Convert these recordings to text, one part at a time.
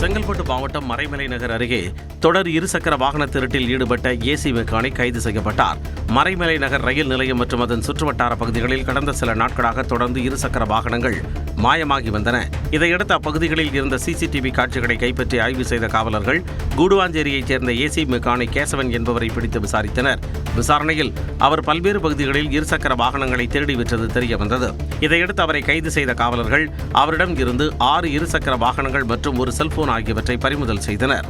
செங்கல்பட்டு மாவட்டம் மறைமலை நகர் அருகே தொடர் இருசக்கர வாகன திருட்டில் ஈடுபட்ட ஏசி மெக்கானிக் கைது செய்யப்பட்டார். மறைமலை நகர் ரயில் நிலையம் மற்றும் அதன் சுற்றுவட்டார பகுதிகளில் கடந்த சில நாட்களாக தொடர்ந்து இருசக்கர வாகனங்கள் மாயமாகி வந்தன. இதையடுத்து அப்பகுதிகளில் இருந்த சிசிடிவி காட்சிகளை கைப்பற்றி ஆய்வு செய்த காவலர்கள் கூடுவாஞ்சேரியைச் சேர்ந்த ஏசி மெக்கானிக் கேசவன் என்பவரை பிடித்து விசாரித்தனர். விசாரணையில் அவர் பல்வேறு பகுதிகளில் இருசக்கர வாகனங்களை திருடி விற்றது தெரியவந்தது. இதையடுத்து அவரை கைது செய்த காவலர்கள் அவரிடம் இருந்து 6 இருசக்கர வாகனங்கள் மற்றும் ஒரு செல்போன் ஆகியவற்றை பறிமுதல் செய்தனர்.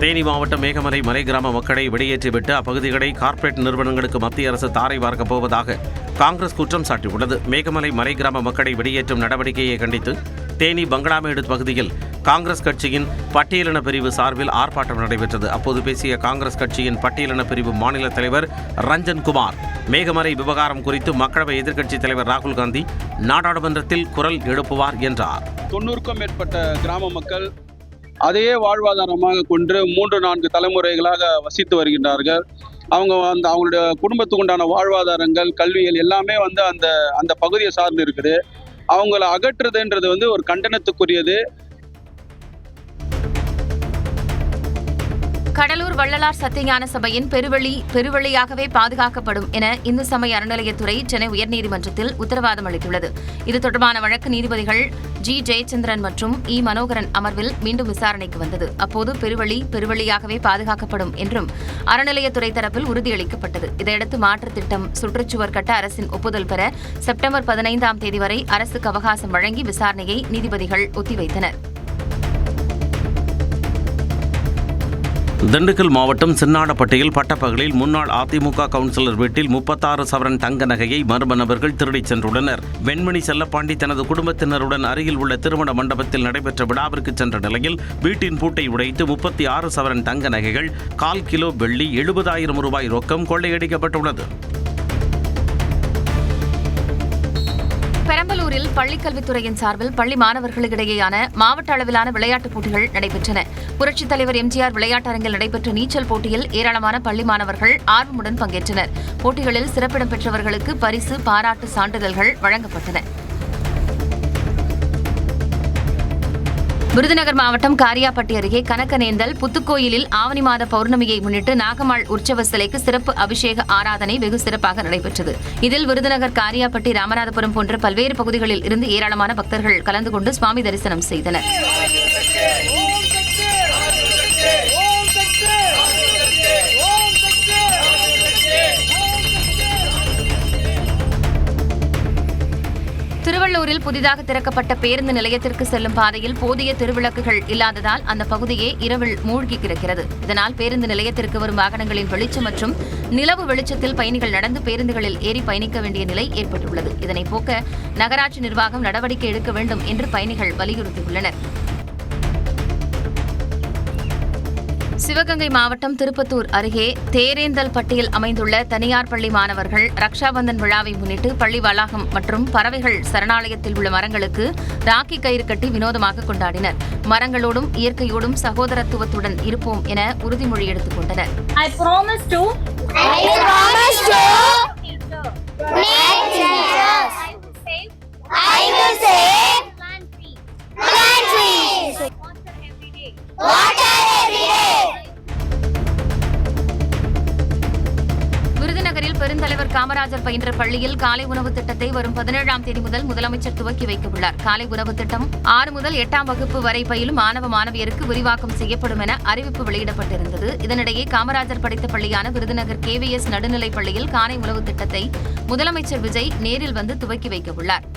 தேனி மாவட்டம் மேகமலை மலை கிராம மக்களை வெளியேற்றிவிட்டு அப்பகுதிகளை கார்ப்பரேட் நிறுவனங்களுக்கு மத்திய அரசு தாரை வார்க்கப் போவதாக காங்கிரஸ் குற்றம் சாட்டியுள்ளது. மேகமலை மலை கிராம மக்களை வெளியேற்றும் நடவடிக்கையை கண்டித்து தேனி பங்களாமேடு பகுதியில் காங்கிரஸ் கட்சியின் பட்டியலின பிரிவு சார்பில் ஆர்ப்பாட்டம் நடைபெற்றது. அப்போது பேசிய காங்கிரஸ் கட்சியின் பட்டியலின பிரிவு மாநில தலைவர் ரஞ்சன் குமார், மேகமலை விவகாரம் குறித்து மக்களவை எதிர்க்கட்சித் தலைவர் ராகுல் காந்தி நாடாளுமன்றத்தில் குரல் எழுப்புவார் என்றார். 90க்கும் மேற்பட்ட கிராம மக்கள் அதையே வாழ்வாதாரமாக கொண்டு 3-4 தலைமுறைகளாக வசித்து வருகின்றார்கள். அவங்களுடைய குடும்பத்துக்கு உண்டான வாழ்வாதாரங்கள், கல்வியல் எல்லாமே அந்த பகுதியை சார்ந்து இருக்குது. அவங்கள அகற்றுதுன்றது ஒரு கண்டனத்துக்குரியது. கடலூர் வள்ளலார் சத்தியஞான சபையின் பெருவெளியாகவே பாதுகாக்கப்படும் என இந்து சமய அறநிலையத்துறை சென்னை உயர்நீதிமன்றத்தில் உத்தரவாதம் அளித்துள்ளது. இது தொடர்பான வழக்கு நீதிபதிகள் ஜி ஜெயச்சந்திரன் மற்றும் இ மனோகரன் அமர்வில் மீண்டும் விசாரணைக்கு வந்தது. அப்போது பெருவெளியாகவே பாதுகாக்கப்படும் என்றும் அறநிலையத்துறை தரப்பில் உறுதியளிக்கப்பட்டது. இதையடுத்து மாற்றுத் திட்டம் சுற்றுச்சுவர் கட்ட அரசின் ஒப்புதல் பெற செப்டம்பர் 15ஆம் தேதி வரை அரசுக்கு அவகாசம் வழங்கி விசாரணையை நீதிபதிகள் ஒத்திவைத்தனர். திண்டுக்கல் மாவட்டம் சின்னாடப்பட்டியில் பட்டப்பகலில் முன்னாள் அதிமுக கவுன்சிலர் வீட்டில் 36 சவரன் தங்க நகையை மர்ம நபர்கள் திருடிச் சென்றுள்ளனர். வெண்மணி செல்லப்பாண்டி தனது குடும்பத்தினருடன் அருகில் உள்ள திருமண மண்டபத்தில் நடைபெற்ற விழாவிற்கு சென்ற நிலையில் வீட்டின் பூட்டை உடைத்து 36 சவரன் தங்க நகைகள், 1/4 கிலோ வெள்ளி, 70,000 ரூபாய் ரொக்கம் கொள்ளையடிக்கப்பட்டுள்ளது. பெரம்பலூரில் பள்ளிக்கல்வித்துறையின் சார்பில் பள்ளி மாணவர்களுக்கிடையேயான மாவட்ட அளவிலான விளையாட்டுப் போட்டிகள் நடைபெற்றன. புரட்சித் தலைவர் எம்ஜிஆர் விளையாட்டரங்கில் நடைபெற்ற நீச்சல் போட்டியில் ஏராளமான பள்ளி மாணவர்கள் ஆர்வமுடன் பங்கேற்றனர். போட்டிகளில் சிறப்பிடம் பெற்றவர்களுக்கு பரிசு, பாராட்டு சான்றிதழ்கள் வழங்கப்பட்டன. விருதுநகர் மாவட்டம் காரியாபட்டி அருகே கனகநேந்தல் புத்துக்கோயிலில் ஆவணி மாத பௌர்ணமியை முன்னிட்டு நாகம்மாள் உற்சவ சிலைக்கு சிறப்பு அபிஷேக ஆராதனை வெகு சிறப்பாக நடைபெற்றது. இதில் விருதுநகர், காரியாபட்டி, ராமநாதபுரம் போன்ற பல்வேறு பகுதிகளில் இருந்து ஏராளமான பக்தர்கள் கலந்து கொண்டு சுவாமி தரிசனம் செய்தனர். திருவள்ளூரில் புதிதாக திறக்கப்பட்ட பேருந்து நிலையத்திற்கு செல்லும் பாதையில் போதிய திருவிளக்குகள் இல்லாததால் அந்த பகுதியே இரவில் மூழ்கி கிடக்கிறது. இதனால் பேருந்து நிலையத்திற்கு வரும் வாகனங்களின் வெளிச்சம் மற்றும் நிலவு வெளிச்சத்தில் பயணிகள் நடந்து பேருந்துகளில் ஏறி பயணிக்க வேண்டிய நிலை ஏற்பட்டுள்ளது. இதனை போக்க நகராட்சி நிர்வாகம் நடவடிக்கை எடுக்க வேண்டும் என்று பயணிகள் வலியுறுத்தியுள்ளனர். சிவகங்கை மாவட்டம் திருப்பத்தூர் அருகே தேரேந்தல்பட்டியில் அமைந்துள்ள தனியார் பள்ளி மாணவர்கள் ரக்ஷாபந்தன் விழாவை முன்னிட்டு பள்ளி வளாகம் மற்றும் பறவைகள் சரணாலயத்தில் உள்ள மரங்களுக்கு ராக்கி கயிறு கட்டி வினோதமாக கொண்டாடினர். மரங்களோடும் இயற்கையோடும் சகோதரத்துவத்துடன் இருப்போம் என உறுதிமொழி எடுத்துக் கொண்டனர். விருதுநகரில் பெருந்தலைவர் காமராஜர் பயின்ற பள்ளியில் காலை உணவு திட்டத்தை வரும் 17ஆம் தேதி முதல் முதலமைச்சர் துவக்கி வைக்க உள்ளார். காலை உணவு திட்டம் 6 முதல் 8ஆம் வகுப்பு வரை பயிலும் மாணவ மாணவியருக்கு விரிவாக்கம் செய்யப்படும் என அறிவிப்பு வெளியிடப்பட்டிருந்தது. இதனிடையே காமராஜர் படித்த பள்ளியான விருதுநகர் KVS நடுநிலைப் பள்ளியில் காலை உணவு திட்டத்தை முதலமைச்சர் விஜய் நேரில் வந்து துவக்கி வைக்க உள்ளார்.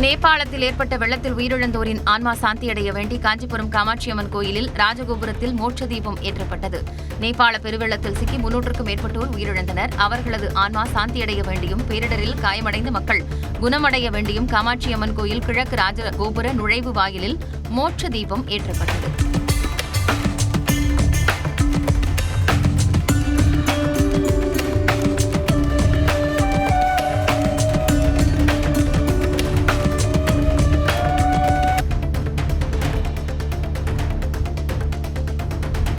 நேபாளத்தில் ஏற்பட்ட வெள்ளத்தில் உயிரிழந்தோரின் ஆன்மா சாந்தியடைய வேண்டி காஞ்சிபுரம் காமாட்சியம்மன் கோயிலில் ராஜகோபுரத்தில் மோட்ச தீபம் ஏற்றப்பட்டது. நேபாள பெருவெள்ளத்தில் சிக்கி 300க்கும் மேற்பட்டோர் உயிரிழந்தனர். அவர்களது ஆன்மா சாந்தியடைய வேண்டியும் பேரிடரில் காயமடைந்த மக்கள் குணமடைய வேண்டியும் காமாட்சியம்மன் கோயில் கிழக்கு ராஜகோபுர நுழைவு வாயிலில் மோட்ச தீபம் ஏற்றப்பட்டது.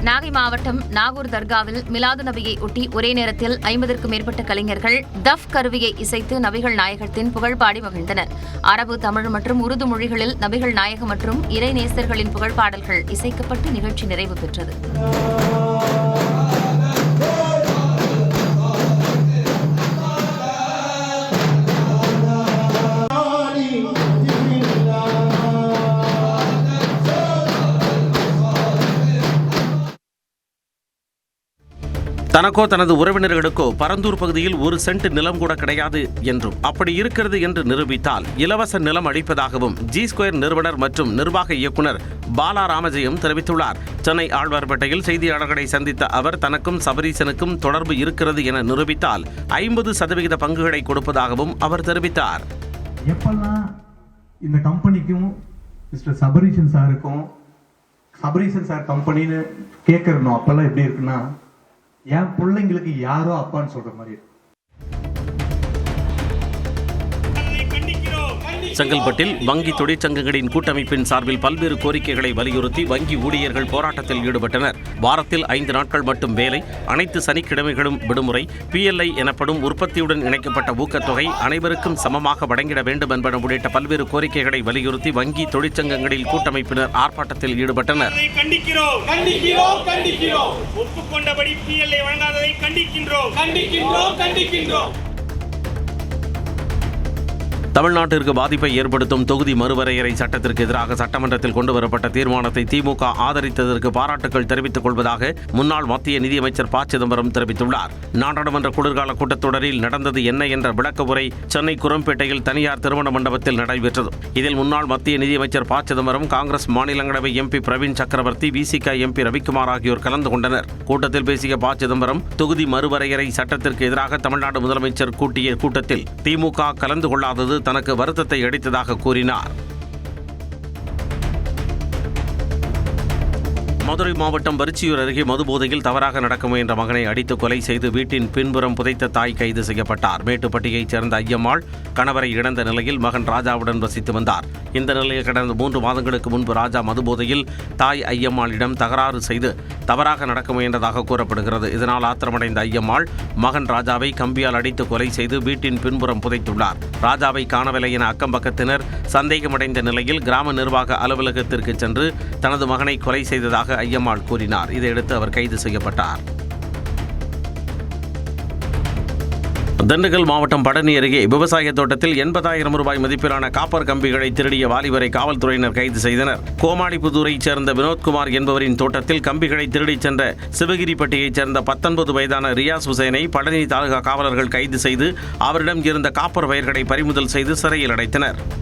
நாகை மாவட்டம் மாவட்டம் நாகூர் தர்காவில் மிலாது நபியை ஒட்டி ஒரே நேரத்தில் 50க்கும் மேற்பட்ட கலைஞர்கள் தஃப் கருவியை இசைத்து நபிகள் நாயகத்தின் புகழ்பாடி மகிழ்ந்தனர். அரபு, தமிழ் மற்றும் உருது மொழிகளில் நபிகள் நாயகம் மற்றும் இறை நேசர்களின் புகழ்பாடல்கள் இசைக்கப்பட்டு நிகழ்ச்சி நிறைவு பெற்றது. தனக்கோ தனது உறவினர்களுக்கோ பரந்தூர் பகுதியில் 1 சென்ட் நிலம் கூட கிடையாது என்றும் அப்படி இருக்கிறது என்று நிரூபித்தால் இலவச நிலம் அளிப்பதாகவும் G2 நிறுவனர் மற்றும் நிர்வாக இயக்குனர் பாலா ராமஜெயம் தெரிவித்துள்ளார். சென்னை ஆழ்வார்பேட்டையில் செய்தியாளர்களை சந்தித்த அவர் தனக்கும் சபரீசனுக்கும் தொடர்பு இருக்கிறது என நிரூபித்தால் 50% பங்குகளை கொடுப்பதாகவும் அவர் தெரிவித்தார். எப்பெல்லாம் இந்த கம்பெனிக்கும் மிஸ்டர் சபரீசன் சாருக்கும் சபரீசன் சார் கம்பெனின்னு கேட்கறனோ அப்பெல்லாம் எப்படி இருக்குன்னா என் பிள்ளைங்களுக்கு யாரோ அப்பான்னு சொல்ற மாதிரி இருக்கு. செங்கல்பட்டில் வங்கி தொழிற்சங்கங்களின் கூட்டமைப்பின் சார்பில் பல்வேறு கோரிக்கைகளை வலியுறுத்தி வங்கி ஊழியர்கள் போராட்டத்தில் ஈடுபட்டனர். வாரத்தில் 5 நாட்கள் மட்டும் வேலை, அனைத்து சனிக்கிழமைகளும் விடுமுறை, PLI எனப்படும் உற்பத்தியுடன் இணைக்கப்பட்ட ஊக்கத்தொகை அனைவருக்கும் சமமாக வழங்கிட வேண்டும் என்பன உள்ளிட்ட பல்வேறு கோரிக்கைகளை வலியுறுத்தி வங்கி தொழிற்சங்கங்களில் கூட்டமைப்பினர் ஆர்ப்பாட்டத்தில் ஈடுபட்டனர். ஒப்புக்கொண்டபடி PLI வழங்காததை கண்டிக்கின்றோம். தமிழ்நாட்டிற்கு பாதிப்பை ஏற்படுத்தும் தொகுதி மறுவரையறை சட்டத்திற்கு எதிராக சட்டமன்றத்தில் கொண்டுவரப்பட்ட தீர்மானத்தை திமுக ஆதரித்ததற்கு பாராட்டுகள் தெரிவித்துக் கொள்வதாக முன்னாள் மத்திய நிதியமைச்சர் ப. சிதம்பரம் தெரிவித்துள்ளார். நாடாளுமன்ற குளிர்கால கூட்டத்தொடரில் நடந்தது என்ன என்ற விளக்க உரை சென்னை குரம்பேட்டையில் தனியார் திருமண மண்டபத்தில் நடைபெற்றது. இதில் முன்னாள் மத்திய நிதியமைச்சர் ப. சிதம்பரம், காங்கிரஸ் மாநிலங்களவை MP பிரவீன் சக்கரவர்த்தி, VCK MP ரவிக்குமார் ஆகியோர் கலந்து கொண்டனர். கூட்டத்தில் பேசிய ப. சிதம்பரம், தொகுதி மறுவரையறை சட்டத்திற்கு எதிராக தமிழ்நாடு முதலமைச்சர் கூட்டிய கூட்டத்தில் திமுக கலந்து கொள்ளாதது தனக்கு வருத்தத்தை அளித்ததாக கூறினார். மதுரை மாவட்டம் பரிச்சியூர் அருகே மதுபோதையில் தவறாக நடக்க முயன்ற மகனை அடித்து கொலை செய்து வீட்டின் பின்புறம் புதைத்த தாய் கைது செய்யப்பட்டார். மேட்டுப்பட்டியைச் சேர்ந்த ஐயம்மாள் கணவரை இழந்த நிலையில் மகன் ராஜாவுடன் வசித்து வந்தார். இந்த நிலையில் கடந்த 3 மாதங்களுக்கு முன்பு ராஜா மதுபோதையில் தாய் ஐயம்மாளிடம் தகராறு செய்து தவறாக நடக்க முயன்றதாக கூறப்படுகிறது. இதனால் ஆத்திரமடைந்த ஐயம்மாள் மகன் ராஜாவை கம்பியால் அடித்து கொலை செய்து வீட்டின் பின்புறம் புதைத்துள்ளார். ராஜாவை காணவில்லை என அக்கம்பக்கத்தினர் சந்தேகமடைந்த நிலையில் கிராம நிர்வாக அலுவலகத்திற்கு சென்று தனது மகனை கொலை செய்ததாக ஐயம்மாள் கூறினார். இதையடுத்து அவர் கைது செய்யப்பட்டார். திண்டுக்கல் மாவட்டம் பழனி அருகே விவசாய தோட்டத்தில் 80,000 ரூபாய் மதிப்பிலான காப்பர் கம்பிகளை திருடிய வாலிபரை காவல்துறையினர் கைது செய்தனர். கோமாடிப்புதூரைச் சேர்ந்த வினோத்குமார் என்பவரின் தோட்டத்தில் கம்பிகளை திருடிச் சென்ற சிவகிரிப்பட்டியைச் சேர்ந்த 19 வயதான ரியாஸ் ஹுசைனை பழனி தாலுகா காவலர்கள் கைது செய்து அவரிடம் இருந்த காப்பர் வயர்களை பறிமுதல் செய்து சிறையில் அடைத்தனர்.